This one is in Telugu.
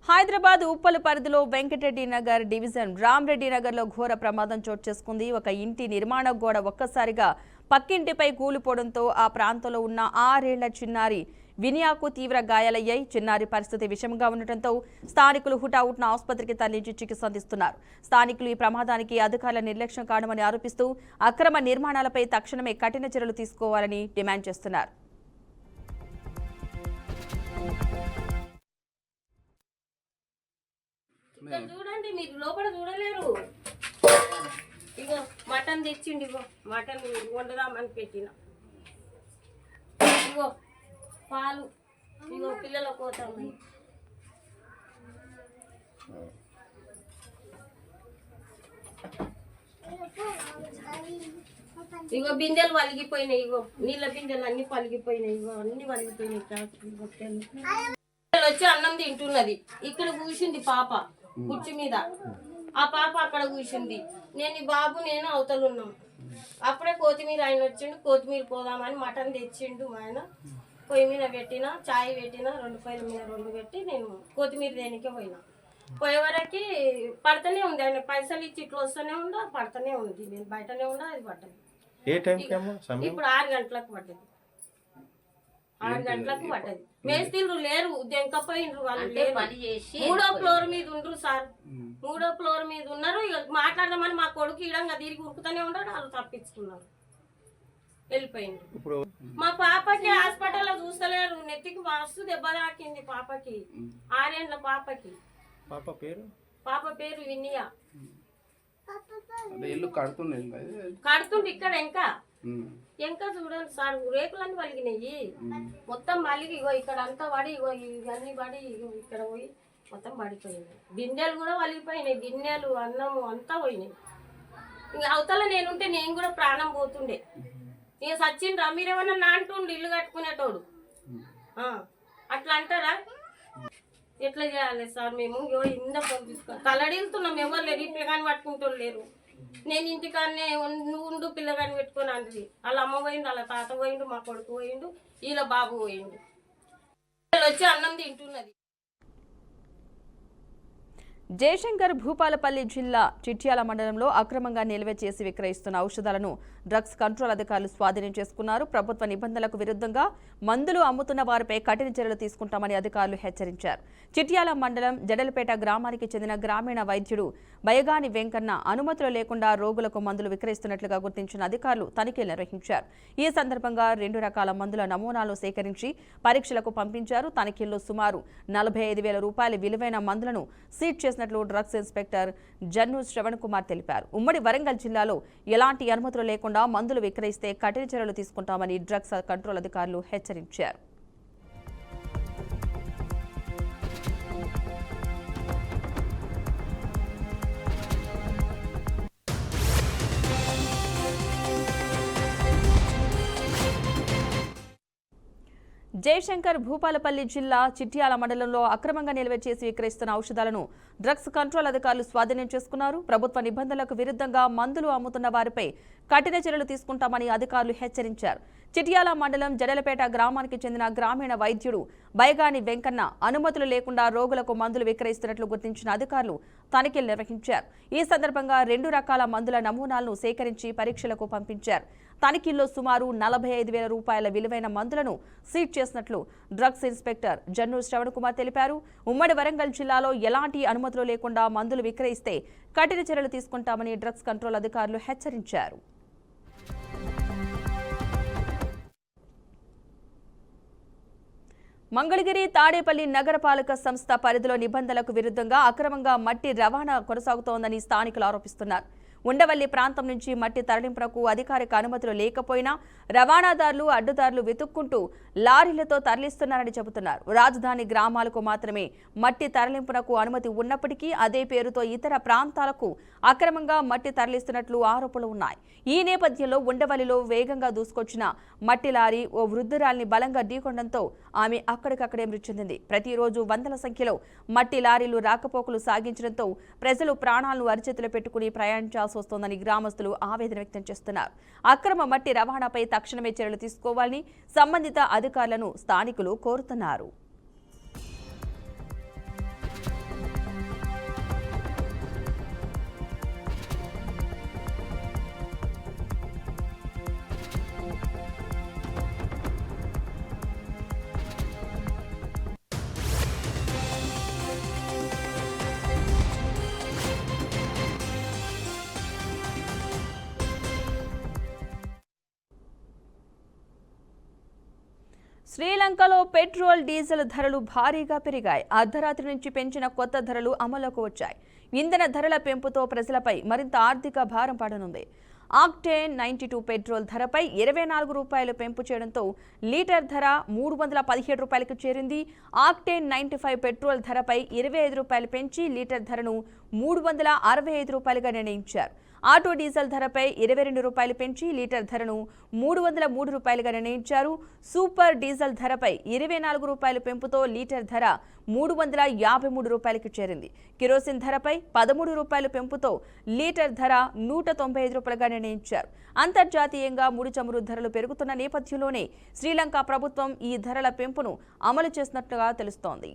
హైదరాబాద్ ఉప్పల్ పరిధిలో వెంకటరెడ్డి నగర్ డివిజన్ రామరెడ్డి నగర్లో ఘోర ప్రమాదం చోటు చేసుకుంది. ఒక ఇంటి నిర్మాణ గోడ ఒక్కసారిగా పక్కింటిపై కూలిపోవడంతో ఆ ప్రాంతంలో ఉన్న 6 ఏళ్ల చిన్నారి వినియాకు తీవ్ర గాయాలయ్యాయి. చిన్నారి పరిస్థితి విషమంగా ఉండటంతో స్థానికులు హుటాహుటిన ఆసుపత్రికి తరలించి చికిత్స అందిస్తున్నారు. స్థానికులు ఈ ప్రమాదానికి అధికారుల నిర్లక్ష్యం కారణమని ఆరోపిస్తూ అక్రమ నిర్మాణాలపై తక్షణమే కఠిన చర్యలు తీసుకోవాలని డిమాండ్ చేస్తున్నారు. చూడండి, మీరు లోపల చూడలేరు. ఇగో మటన్ తెచ్చిండి, ఇగో మటన్ వండుదామని పెట్టిన, ఇగో పాలు, ఇగో పిల్లల కోసం ఇగో బిందెలు వలిగిపోయినాయి, ఇగో నీళ్ళ బిందెలు అన్ని పలిగిపోయినాయి, ఇగో అన్ని వలిగిపోయినాయి. వచ్చి అన్నం తింటున్నది, ఇక్కడ కూర్చుంది పాప కుర్చీ మీద, ఆ పాప అక్కడ కూర్చుంది. నేను ఈ బాబు నేను అవతలున్నాం. అప్పుడే కొత్తిమీర ఆయన వచ్చిండు, కొత్తిమీర పోదామని మటన్ తెచ్చిండు ఆయన. పొయ్యి మీద పెట్టిన, చాయ్ పెట్టిన, 2 పొయ్యిల మీద 2 పెట్టి నేను కొత్తిమీర దేనికే పోయినా. పోయేవరకి పడుతూనే ఉంది, ఆయన పైసలు ఇచ్చి ఇట్లా వస్తూనే ఉందా, పడుతూనే ఉంది. నేను బయటనే ఉందా, అది పడ్డది. ఇప్పుడు 6 గంటలకు పడ్డది, 6 గంటలకు పడ్డది. మేస్త్రీలు లేరు, దెంకపోయిండ్రు వాళ్ళు, లేరు. 3వ ఫ్లోర్ మీద ఉండ్రు సార్, 3వ ఫ్లోర్ మీద ఉన్నారు. ఇక మాట్లాడదామని మా కొడుకు ఇడంగా తిరిగి ఉరుకుతూనే ఉన్నాడు, వాళ్ళు తప్పించుకున్నారు, వెళ్ళిపోయిండ్రు. మా పాపకి హాస్పిటల్లో చూస్తలేరు, నెత్తికి మస్తు దెబ్బ తాకింది పాపకి, 6 ఏళ్ల పాపకి. పాప పేరు వినియా. కడుతుండే ఇక్కడ ఇంకా చూడండి సార్, రేకులన్నీ పలిగినాయి మొత్తం. మళ్ళీ ఇగో ఇక్కడ అంతా పడి, ఇగో ఇవన్నీ పడి, ఇక్కడ పోయి మొత్తం పడిపోయినాయి. గిన్నెలు కూడా వలిగిపోయినాయి, గిన్నెలు అన్నము అంతా పోయినాయి. ఇంక అవతల నేనుంటే నేను కూడా ప్రాణం పోతుండే. ఇక సచ్చిండ్రా మీరేమన్నా నా అంటుండు, ఇల్లు కట్టుకునేటోడు అట్లా అంటారా? ఎట్లా చేయాలి సార్? మేము ఇంత తలడిల్తున్నాం, ఎవరు లేరు, ఈ పిల్లగాని పట్టుకుంటూ లేరు. నేను ఇంటికాన్నే ఉండు పిల్లగాని పెట్టుకొని అంటది. వాళ్ళ అమ్మ పోయిండు, వాళ్ళ తాత పోయిండు, మా కొడుకు పోయిండు, వీళ్ళ బాబు పోయిండు. వచ్చి అన్నం తింటున్నది. జయశంకర్ భూపాలపల్లి జిల్లా చిట్యాల మండలంలో అక్రమంగా నిల్వ చేసి విక్రయిస్తున్న ఔషధాలను డ్రగ్స్ కంట్రోల్ అధికారులు స్వాధీనం చేసుకున్నారు. ప్రభుత్వ నిబంధనలకు విరుద్ధంగా మందులు అమ్ముతున్న వారిపై కఠిన చర్యలు తీసుకుంటామని అధికారులు హెచ్చరించారు. చిట్యాల మండలం జడలపేట గ్రామానికి చెందిన గ్రామీణ వైద్యుడు బయగాని వెంకన్న అనుమతులు లేకుండా రోగులకు మందులు విక్రయిస్తున్నట్లుగా గుర్తించిన అధికారులు తనిఖీలు నిర్వహించారు. ఈ సందర్భంగా 2 రకాల మందుల నమూనాలు సేకరించి పరీక్షలకు పంపించారు. తనిఖీల్లో సుమారు 45,000 రూపాయల విలువైన మందులను సీజ్ చేసినట్లు డ్రగ్స్ ఇన్స్పెక్టర్ జన్ను శ్రవణ్ కుమార్ తెలిపారు. ఉమ్మడి వరంగల్ జిల్లాలో ఎలాంటి అనుమతులు లేకుండా మందులు విక్రయిస్తే కఠిన చర్యలు తీసుకుంటామని డ్రగ్స్ కంట్రోల్ అధికారులు హెచ్చరించారు. జయశంకర్ భూపాలపల్లి జిల్లా చిట్యాల మండలంలో అక్రమంగా నిల్వ చేసి విక్రయిస్తున్న ఔషధాలను డ్రగ్స్ కంట్రోల్ అధికారులు స్వాధీనం చేసుకున్నారు. ప్రభుత్వ నిబంధనలకు విరుద్ధంగా మందులు అమ్ముతున్న వారిపై కఠిన చర్యలు తీసుకుంటామని అధికారులు హెచ్చరించారు. చిట్యాల మండలం జడలపేట గ్రామానికి చెందిన గ్రామీణ వైద్యుడు బయగాని వెంకన్న అనుమతులు లేకుండా రోగులకు మందులు విక్రయిస్తున్నట్లు గుర్తించిన అధికారులు తనిఖీలు నిర్వహించారు. ఈ సందర్భంగా 2 రకాల మందుల నమూనాలను సేకరించి పరీక్షలకు పంపించారు. తనిఖీల్లో సుమారు 45,000 రూపాయల విలువైన మందులను సీజ్ చేసినట్లు డ్రగ్స్ ఇన్స్పెక్టర్ జన్ను శ్రవణ్ కుమార్ తెలిపారు. ఉమ్మడి వరంగల్ జిల్లాలో ఎలాంటి అనుమతులు లేకుండా మందులు విక్రయిస్తే కఠిన చర్యలు తీసుకుంటామని డ్రగ్స్ కంట్రోల్ అధికారులు హెచ్చరించారు. మంగళగిరి తాడేపల్లి నగరపాలక సంస్థ పరిధిలో నిబంధనలకు విరుద్ధంగా అక్రమంగా మట్టి రవాణా కొనసాగుతోందని స్థానికులు ఆరోపిస్తున్నారు. ఉండవల్లి ప్రాంతం నుంచి మట్టి తరలింపునకు అధికారిక అనుమతులు లేకపోయినా రవాణాదారులు అడ్డుదారులు వెతుక్కుంటూ లారీలతో తరలిస్తున్నారని చెబుతున్నారు. రాజధాని గ్రామాలకు మాత్రమే మట్టి తరలింపునకు అనుమతి ఉన్నప్పటికీ అదే పేరుతో ఇతర ప్రాంతాలకు అక్రమంగా మట్టి తరలిస్తున్నట్లు ఆరోపణలు ఉన్నాయి. ఈ నేపథ్యంలో ఉండవల్లిలో వేగంగా దూసుకొచ్చిన మట్టి లారీ ఓ వృద్ధురాలిని బలంగా ఢీకొనడంతో ఆమె అక్కడికక్కడే మృతి చెందింది. ప్రతిరోజు వందల సంఖ్యలో మట్టి లారీలు రాకపోకలు సాగించడంతో ప్రజలు ప్రాణాలను అరిచేతిలో పెట్టుకుని ప్రయాణించాల్సి వస్తోందని గ్రామస్తులు ఆవేదన వ్యక్తం చేస్తున్నారు. అక్రమ మట్టి రవాణాపై తక్షణమే చర్యలు తీసుకోవాలని సంబంధిత అధికారులను స్థానికులు కోరుతున్నారు. శ్రీలంకలో పెట్రోల్ డీజిల్ ధరలు భారీగా పెరిగాయి. అర్ధరాత్రి నుంచి పెంచిన కొత్త ధరలు అమల్లోకి వచ్చాయి. ఇంధన ధరల పెంపుతో ప్రజలపై మరింత ఆర్థిక భారం పడనుంది. ఆక్టేన్ 92 పెట్రోల్ ధరపై 24 రూపాయలు పెంపు చేయడంతో లీటర్ ధర 317 రూపాయలకు చేరింది. ఆక్టేన్ 95 పెట్రోల్ ధరపై 25 రూపాయలు పెంచి లీటర్ ధరను 365 రూపాయలుగా నిర్ణయించారు. ఆటో డీజిల్ ధరపై 22 రూపాయలు పెంచి లీటర్ ధరను 303 రూపాయలుగా నిర్ణయించారు. సూపర్ డీజిల్ ధరపై 24 రూపాయలు పెంపుతో లీటర్ ధర 353 రూపాయలకు చేరింది. కిరోసిన్ ధరపై 13 రూపాయలు పెంపుతో లీటర్ ధర 195 రూపాయలుగా నిర్ణయించారు. అంతర్జాతీయంగా ముడి చమురు ధరలు పెరుగుతున్న నేపథ్యంలోనే శ్రీలంక ప్రభుత్వం ఈ ధరల పెంపును అమలు చేసినట్లుగా తెలుస్తోంది.